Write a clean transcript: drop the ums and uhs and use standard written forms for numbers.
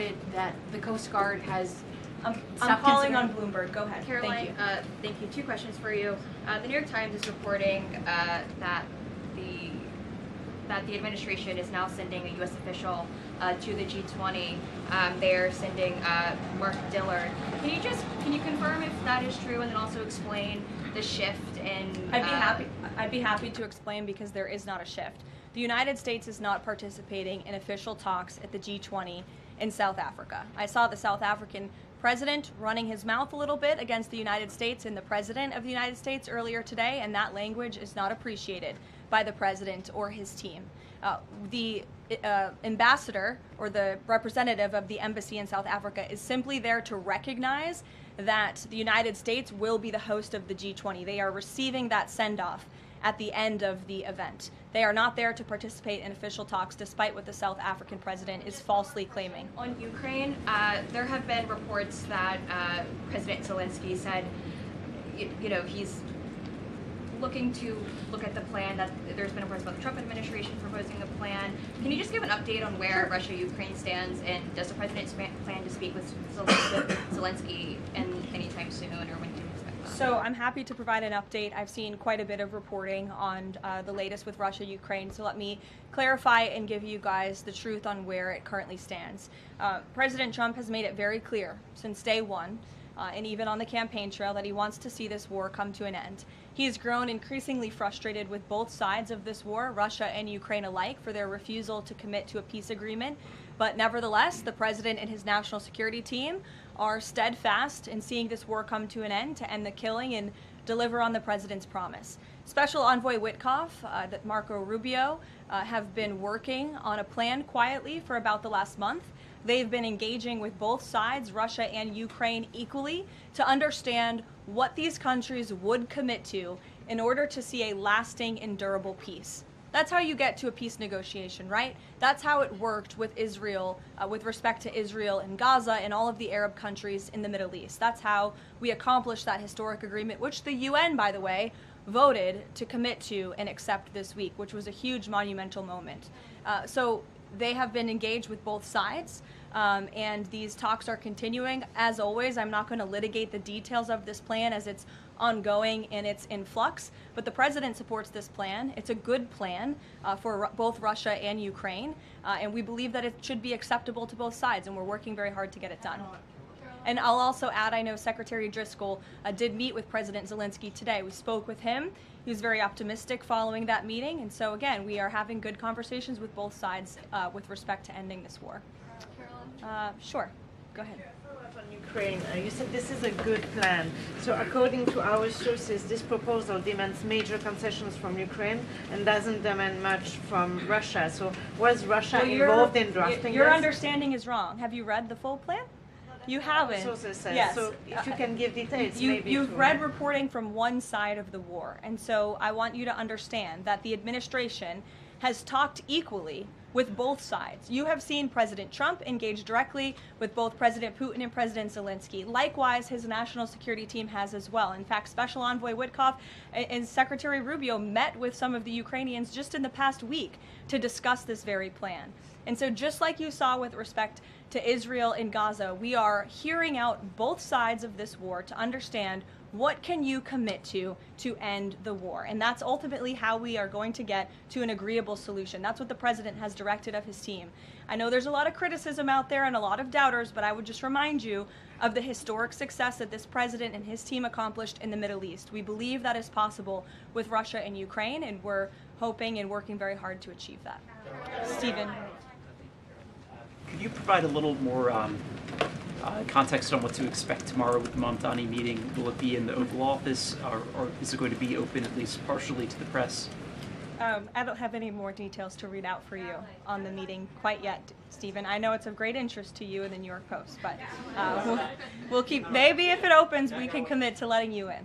reported that the Coast Guard has I'm stopped calling considering- on Bloomberg. Go ahead. Caroline, thank you. Two questions for you. The New York Times is reporting that the administration is now sending a U.S. official to the G20. They're sending Mark Dillard. Can you confirm if that is true, and then also explain the shift in? I'd be happy to explain, because there is not a shift. The United States is not participating in official talks at the G20 in South Africa. I saw the South African president running his mouth a little bit against the United States and the president of the United States earlier today, and that language is not appreciated by the president or his team. The ambassador, or the representative of the embassy in South Africa, is simply there to recognize that the United States will be the host of the G20. They are receiving that send-off at the end of the event. They are not there to participate in official talks, despite what the South African president is falsely claiming. On Ukraine, there have been reports that President Zelensky said, he's looking to look at the plan, that there's been reports about the Trump administration proposing a plan. Can you just give an update on where Russia-Ukraine stands, and does the president plan to speak with Zelensky anytime soon, or when can you expect that? So I'm happy to provide an update. I've seen quite a bit of reporting on the latest with Russia-Ukraine, so let me clarify and give you guys the truth on where it currently stands. President Trump has made it very clear since day one, and even on the campaign trail, that he wants to see this war come to an end. He has grown increasingly frustrated with both sides of this war, Russia and Ukraine alike, for their refusal to commit to a peace agreement. But nevertheless, the president and his national security team are steadfast in seeing this war come to an end, to end the killing and deliver on the president's promise. Special Envoy Witkoff, Marco Rubio, have been working on a plan quietly for about the last month. They've been engaging with both sides, Russia and Ukraine, equally, to understand what these countries would commit to in order to see a lasting and durable peace. That's how you get to a peace negotiation, right? That's how it worked with Israel, with respect to Israel and Gaza and all of the Arab countries in the Middle East. That's how we accomplished that historic agreement, which the UN, by the way, voted to commit to and accept this week, which was a huge monumental moment. So they have been engaged with both sides, and these talks are continuing. As always, I'm not going to litigate the details of this plan, as it's ongoing and it's in flux, but the president supports this plan. It's a good plan for both Russia and Ukraine, and we believe that it should be acceptable to both sides, and we're working very hard to get it done. And I'll also add, I know Secretary Driscoll did meet with President Zelensky today. We spoke with him. He was very optimistic following that meeting, and so again, we are having good conversations with both sides with respect to ending this war. Caroline? Sure. Go ahead. On Ukraine, you said this is a good plan. So according to our sources, this proposal demands major concessions from Ukraine and doesn't demand much from Russia. So was Russia involved in drafting Your this? understanding is wrong. Have you read the full plan? You haven't. Sources says. Yes. So if you can give details, maybe. You've read reporting from one side of the war, and so I want you to understand that the administration has talked equally with both sides. You have seen President Trump engage directly with both President Putin and President Zelensky. Likewise, his national security team has as well. In fact, Special Envoy Witkoff and Secretary Rubio met with some of the Ukrainians just in the past week to discuss this very plan. And so just like you saw with respect to Israel and Gaza, we are hearing out both sides of this war to understand what can you commit to end the war. And that's ultimately how we are going to get to an agreeable solution. That's what the president has directed of his team. I know there's a lot of criticism out there and a lot of doubters, but I would just remind you of the historic success that this president and his team accomplished in the Middle East. We believe that is possible with Russia and Ukraine, and we're hoping and working very hard to achieve that. Stephen. Could you provide a little more context on what to expect tomorrow with the Mamdani meeting? Will it be in the Oval Office, or is it going to be open at least partially to the press? I don't have any more details to read out for you on the meeting quite yet, Stephen. I know it's of great interest to you in the New York Post, but we'll keep, maybe if it opens, we can commit to letting you in.